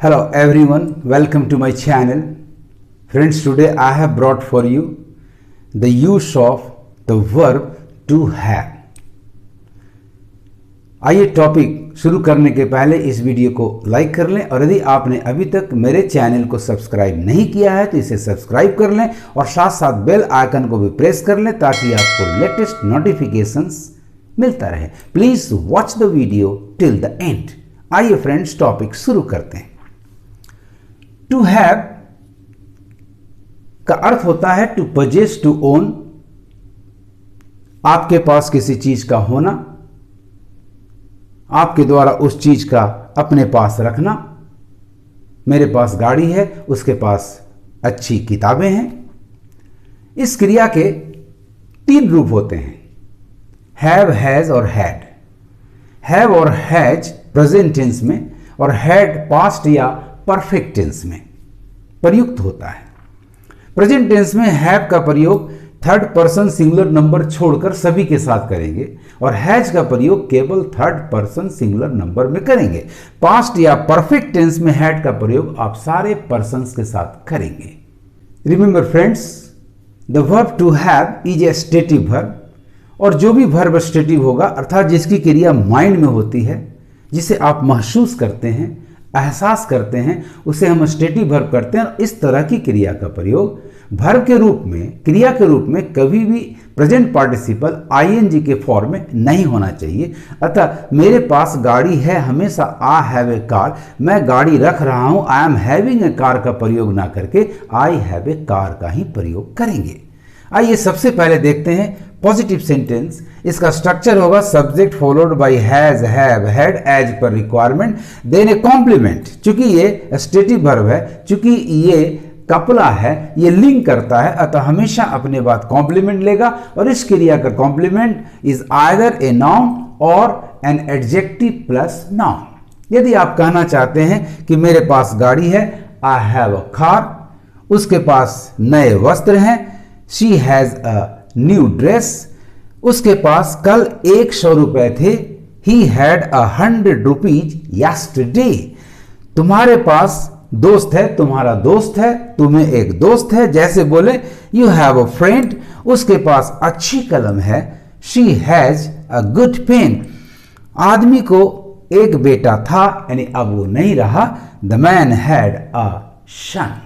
Hello everyone, welcome to my channel. Friends, today I have brought for you the use of the verb to have. आइए topic शुरू करने के पहले इस video को like कर लें और यदि आपने अभी तक मेरे चैनल को सब्सक्राइब नहीं किया है तो इसे सब्सक्राइब कर लें और साथ साथ बेल आइकन को भी प्रेस कर लें ताकि आपको लेटेस्ट नोटिफिकेशंस मिलता रहे. Please watch the video till the end. आइए फ्रेंड्स टॉपिक शुरू करते हैं. टू हैव का अर्थ होता है टू पजेस, टू ओन, आपके पास किसी चीज का होना, आपके द्वारा उस चीज का अपने पास रखना. मेरे पास गाड़ी है, उसके पास अच्छी किताबें हैं. इस क्रिया के तीन रूप होते हैं, हैव, हैज और हैड. हैव और हैज प्रेजेंट टेंस में और हैड पास्ट या परफेक्ट टेंस में प्रयुक्त होता है. प्रेजेंट टेंस में हैव का प्रयोग थर्ड पर्सन सिंगुलर नंबर छोड़कर सभी के साथ करेंगे और हैज का प्रयोग केवल थर्ड पर्सन सिंगुलर नंबर में करेंगे. पास्ट या परफेक्ट टेंस में हैड का प्रयोग आप सारे पर्सन्स के साथ करेंगे. Remember friends, the verb to have is a stative verb और जो भी वर्ब स्टेटिव होगा अर्थात जिसकी क्रिया माइंड में होती है, जिसे आप महसूस करते हैं, एहसास करते हैं, उसे हम स्टेटिव वर्ब करते हैं. और इस तरह की क्रिया का प्रयोग वर्ब के रूप में, क्रिया के रूप में कभी भी प्रेजेंट पार्टिसिपल आईएनजी के फॉर्म में नहीं होना चाहिए. अतः मेरे पास गाड़ी है हमेशा आई हैव ए कार, मैं गाड़ी रख रहा हूं, I am having a car का प्रयोग ना करके आई हैव ए कार का ही प्रयोग करेंगे. आइए सबसे पहले देखते हैं पॉजिटिव सेंटेंस. इसका स्ट्रक्चर होगा subject followed by has, have, had, as पर रिक्वायरमेंट, देन ए कॉम्प्लीमेंट. चूंकि ये स्टेटिव वर्ब है, चूंकि ये कपला है, ये लिंक करता है, अतः हमेशा अपने बाद कॉम्प्लीमेंट लेगा और इस क्रिया का complement is either a noun or an adjective plus noun. यदि आप कहना चाहते हैं कि मेरे पास गाड़ी है, आई हैव अ कार, उसके पास नए वस्त्र हैं, she has a new dress, उसके पास कल 100 रुपए थे, ही हैड 100 रुपीज यस्टरडे. तुम्हारे पास दोस्त है, तुम्हारा दोस्त है, तुम्हें एक दोस्त है. जैसे बोले यू हैव अ फ्रेंड, उसके पास अच्छी कलम है, she has a good pen. आदमी को एक बेटा था, यानी अब वो नहीं रहा. द मैन हैड अ सन.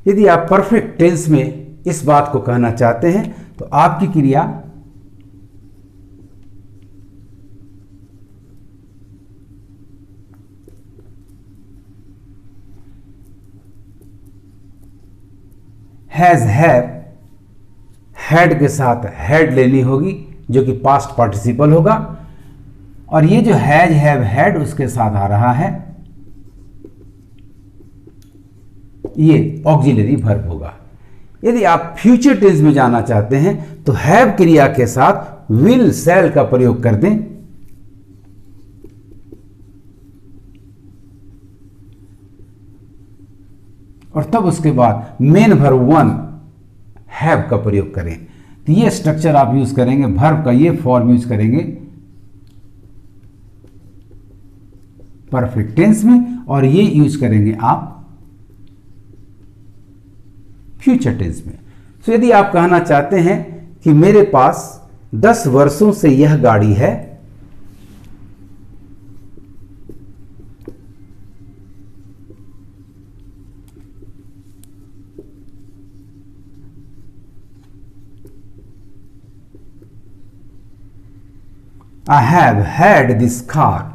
यदि आप परफेक्ट टेंस में इस बात को कहना चाहते हैं तो आपकी क्रिया हैज, हैव, हैड के साथ हैड लेनी होगी जो कि पास्ट पार्टिसिपल होगा और ये जो हैज, हैव, हैड उसके साथ आ रहा है, ये ऑक्सिलरी वर्ब होगा. यदि आप फ्यूचर टेंस में जाना चाहते हैं तो हैव क्रिया के साथ विल, शैल का प्रयोग कर दें और तब उसके बाद मेन वर्ब वन हैव का प्रयोग करें. तो ये स्ट्रक्चर आप यूज करेंगे, वर्ब का ये फॉर्म यूज करेंगे परफेक्ट टेंस में और ये यूज करेंगे आप फ्यूचर टेंस में. तो यदि आप कहना चाहते हैं कि मेरे पास 10 वर्षों से यह गाड़ी है, I have had this car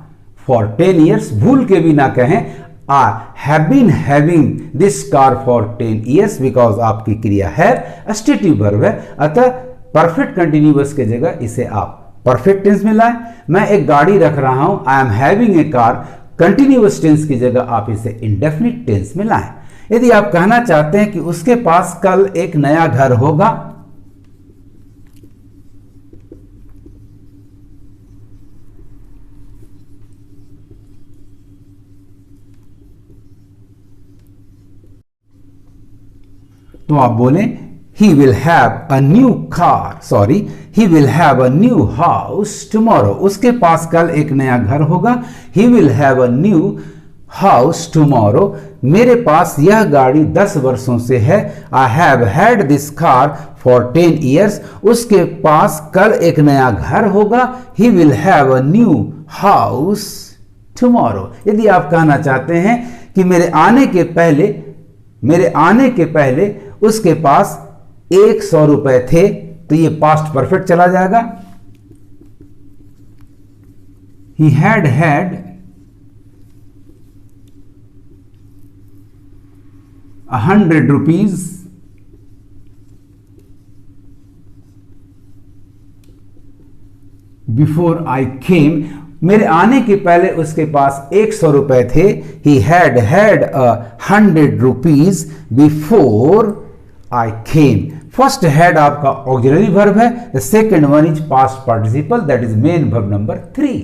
for 10 years. भूल के भी ना कहें I have been having this car for 10 years because आपकी क्रिया है स्टेटिव वर्ब है, अतः परफेक्ट कंटिन्यूअस के जगह इसे आप परफेक्ट टेंस में लाएं. मैं एक गाड़ी रख रहा हूं, I am having a car, continuous tense की जगह आप इसे इंडेफिनिट टेंस में लाएं. यदि आप कहना चाहते हैं कि उसके पास कल एक नया घर होगा, तो आप बोलें he will have a new car, he will have a new house tomorrow. उसके पास कल एक नया घर होगा. he will have a new house tomorrow, मेरे पास यह गाड़ी 10 वर्षों से है। I have had this car for 10 years, उसके पास कल एक नया घर होगा। He will have a new house tomorrow. यदि आप कहना चाहते हैं कि मेरे आने के पहले उसके पास 100 रुपए थे, तो ये पास्ट परफेक्ट चला जाएगा। He had 100 rupees before I came, मेरे आने के पहले उसके पास 100 रुपए थे। He had 100 rupees before I came. First had आपका ऑक्सिलरी वर्ब है। The second one is past participle, that is main verb number 3।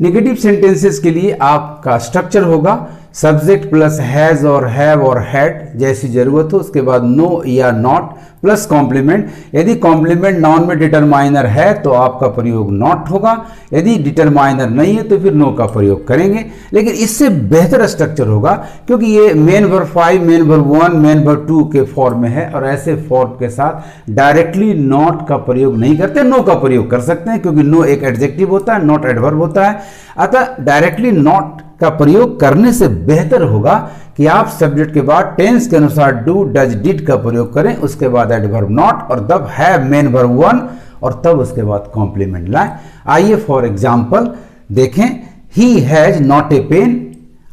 Negative sentences के लिए आपका स्ट्रक्चर होगा सब्जेक्ट प्लस हैज और हैव और हैड जैसी जरूरत हो, उसके बाद नो या नॉट प्लस कॉम्प्लीमेंट। यदि कॉम्प्लीमेंट नाउन में डिटरमाइनर है तो आपका प्रयोग नॉट होगा, यदि डिटरमाइनर नहीं है तो फिर नो का प्रयोग करेंगे। लेकिन इससे बेहतर स्ट्रक्चर होगा क्योंकि ये main verb 5, main verb 1, main verb 2 के फॉर्म में है और ऐसे फॉर्म के साथ डायरेक्टली नॉट का प्रयोग नहीं करते, नो का प्रयोग कर सकते हैं क्योंकि नो एक एडजेक्टिव होता है, नॉट एडवर्ब होता है। अतः डायरेक्टली नॉट का प्रयोग करने से बेहतर होगा कि आप सब्जेक्ट के बाद टेंस के अनुसार डू, डज, डिड का प्रयोग करें, उसके बाद एडवर्ब नॉट और तब हैव मेन वर्ब 1 और तब उसके बाद कॉम्प्लीमेंट लाएं। आइए फॉर एग्जांपल देखें, he has not a pen.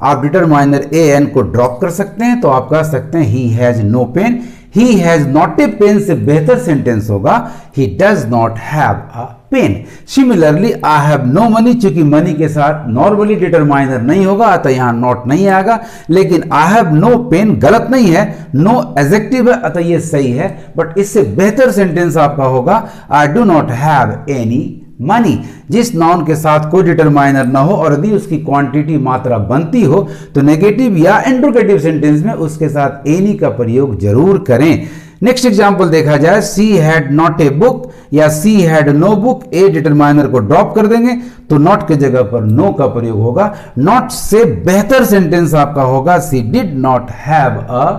आप डिटरमाइनर ए एन को ड्रॉप कर सकते हैं तो आप कह सकते हैं he has no pen. He has not a pen से बेहतर सेंटेंस होगा he does not have a pen. Similarly I have no money, चूंकि मनी के साथ नॉर्मली डिटरमाइनर नहीं होगा अतः यहां नॉट नहीं आएगा, लेकिन आई हैव नो पेन गलत नहीं है, नो एडजेक्टिव है अतः ये सही है। बट इससे बेहतर सेंटेंस आपका होगा I do not have any money. जिस नाउन के साथ कोई डिटरमाइनर ना हो और यदि उसकी क्वांटिटी मात्रा बनती हो तो नेगेटिव या इंट्रोगेटिव सेंटेंस में उसके साथ एनी का प्रयोग जरूर करें। नेक्स्ट एग्जांपल देखा जाए, she had not a book या she had no book. A determiner को ड्रॉप कर देंगे तो नॉट के जगह पर नो का प्रयोग होगा। नॉट से बेहतर सेंटेंस आपका होगा she did not have a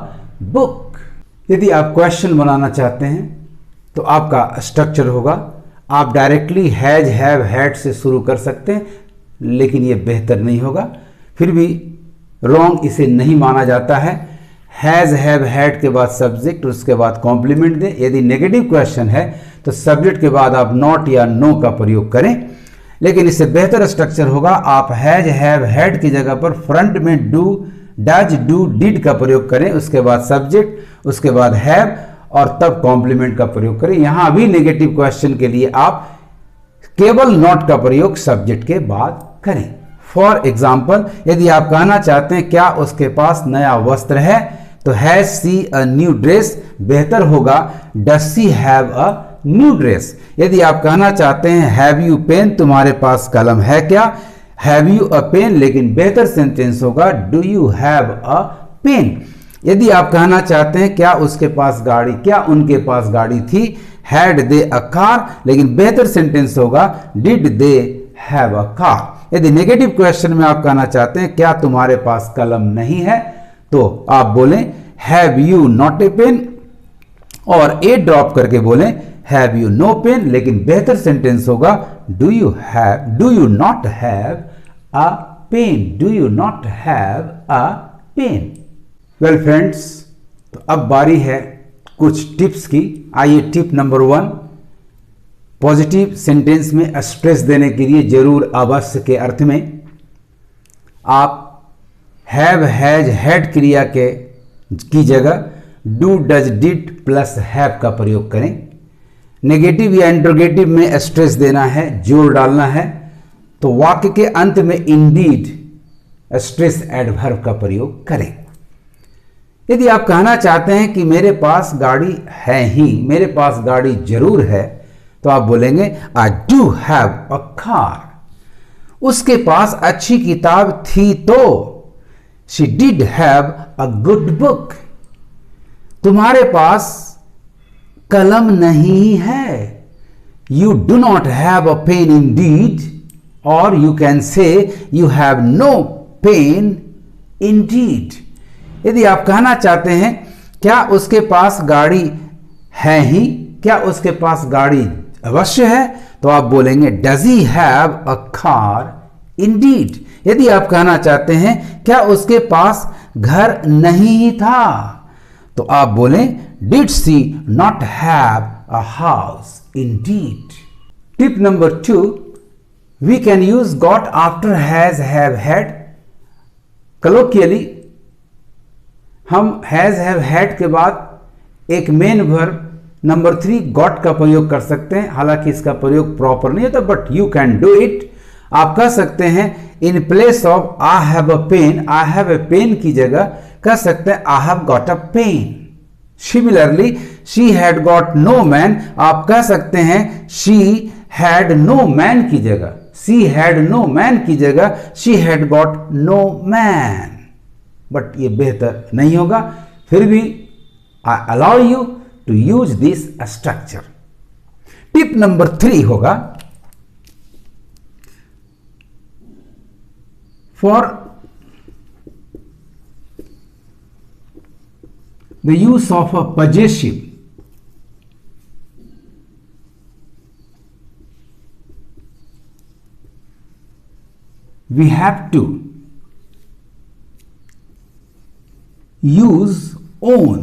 book. यदि आप क्वेश्चन बनाना चाहते हैं तो आपका स्ट्रक्चर होगा, आप डायरेक्टली हैज, हैव, हैड से शुरू कर सकते हैं लेकिन यह बेहतर नहीं होगा, फिर भी रॉन्ग इसे नहीं माना जाता है। हैज, हैव, हैड के बाद सब्जेक्ट, उसके बाद कॉम्प्लीमेंट दें। यदि नेगेटिव क्वेश्चन है तो सब्जेक्ट के बाद आप नॉट या नो का प्रयोग करें, लेकिन इससे बेहतर स्ट्रक्चर होगा आप हैज, हैव, हैड की जगह पर फ्रंट में डू, डज, डू, डिड का प्रयोग करें, उसके बाद सब्जेक्ट, उसके बाद हैव और तब कॉम्प्लीमेंट का प्रयोग करें। यहां भी नेगेटिव क्वेश्चन के लिए आप केवल नॉट का प्रयोग सब्जेक्ट के बाद करें। फॉर एग्जाम्पल, यदि आप कहना चाहते हैं क्या उसके पास नया वस्त्र है तो has she a new dress, बेहतर होगा does she have a new dress. यदि आप कहना चाहते हैं हैव यू पेन, तुम्हारे पास कलम है क्या, हैव यू अ पेन, लेकिन बेहतर सेंटेंस होगा do you have a pen. यदि आप कहना चाहते हैं क्या उसके पास गाड़ी, क्या उनके पास गाड़ी थी, हैड दे अ कार, लेकिन बेहतर सेंटेंस होगा did they have a car. यदि नेगेटिव क्वेश्चन में आप कहना चाहते हैं क्या तुम्हारे पास कलम नहीं है तो आप बोलें have you not a pen और ए ड्रॉप करके बोलें हैव यू नो पेन, लेकिन बेहतर सेंटेंस होगा do you not have a pen, do you not have a pen. Well friends, तो अब बारी है कुछ टिप्स की। आइए टिप नंबर 1, पॉजिटिव सेंटेंस में स्ट्रेस देने के लिए जरूर अवश्य के अर्थ में आप हैव, हैज, हैड क्रिया की जगह do, does, did plus have का प्रयोग करें। नेगेटिव या इंट्रोगेटिव में स्ट्रेस देना है, जोर डालना है तो वाक्य के अंत में इंडीड स्ट्रेस एडवर्ब का प्रयोग करें। यदि आप कहना चाहते हैं कि मेरे पास गाड़ी है ही, मेरे पास गाड़ी जरूर है, तो आप बोलेंगे I do have a car. उसके पास अच्छी किताब थी तो she did have a good book. तुम्हारे पास कलम नहीं है, you do not have a pen indeed, और you can say you have no pen indeed. यदि आप कहना चाहते हैं क्या उसके पास गाड़ी है ही, क्या उसके पास गाड़ी अवश्य है, तो आप बोलेंगे does he have a car Indeed. यदि आप कहना चाहते हैं क्या उसके पास घर नहीं ही था, तो आप बोलें did she not have a house indeed. Tip number 2, we can use got after has, have, had. Colloquially हम हैज, हैव, हैड के बाद एक मेन वर्ब नंबर 3 गॉट का प्रयोग कर सकते हैं। हालांकि इसका प्रयोग प्रॉपर नहीं होता, but you can do it. आप कह सकते हैं in place of I have a pen, I have a pen की जगह कह सकते हैं I have got a pen. Similarly she had got no man, आप कह सकते हैं शी हैड नो मैन की जगह, शी हैड नो मैन की जगह she had got no man. But ये बेहतर नहीं होगा, फिर भी I allow you to use this structure. Tip number 3 होगा for the use of a possessive, we have to use own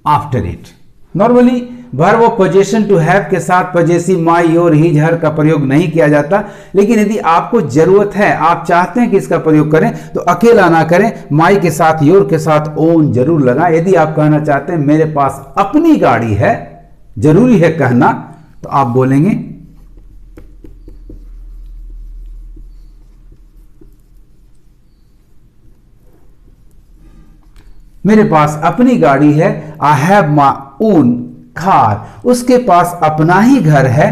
after it. Normally verb of possession to have के साथ possessive my, your, his, her का प्रयोग नहीं किया जाता, लेकिन यदि आपको जरूरत है, आप चाहते हैं कि इसका प्रयोग करें, तो अकेला ना करें, माई के साथ, योर के साथ ओन जरूर लगाएं। यदि आप कहना चाहते हैं मेरे पास अपनी गाड़ी है, जरूरी है कहना, तो आप बोलेंगे मेरे पास अपनी गाड़ी है, I have my own car, उसके पास अपना ही घर है,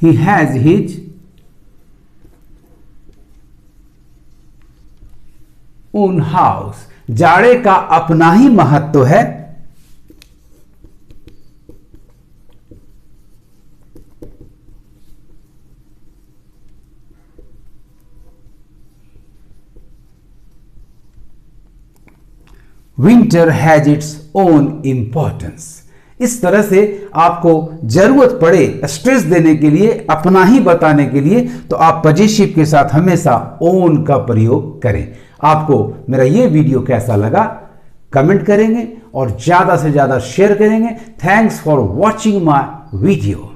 he has his own house. जाड़े का अपना ही महत्व है, winter has its own importance. इस तरह से आपको जरूरत पड़े स्ट्रेस देने के लिए, अपना ही बताने के लिए, तो आप पजेसिव के साथ हमेशा ओन का प्रयोग करें। आपको मेरा ये वीडियो कैसा लगा कमेंट करेंगे और ज्यादा से ज्यादा शेयर करेंगे। Thanks for watching my video.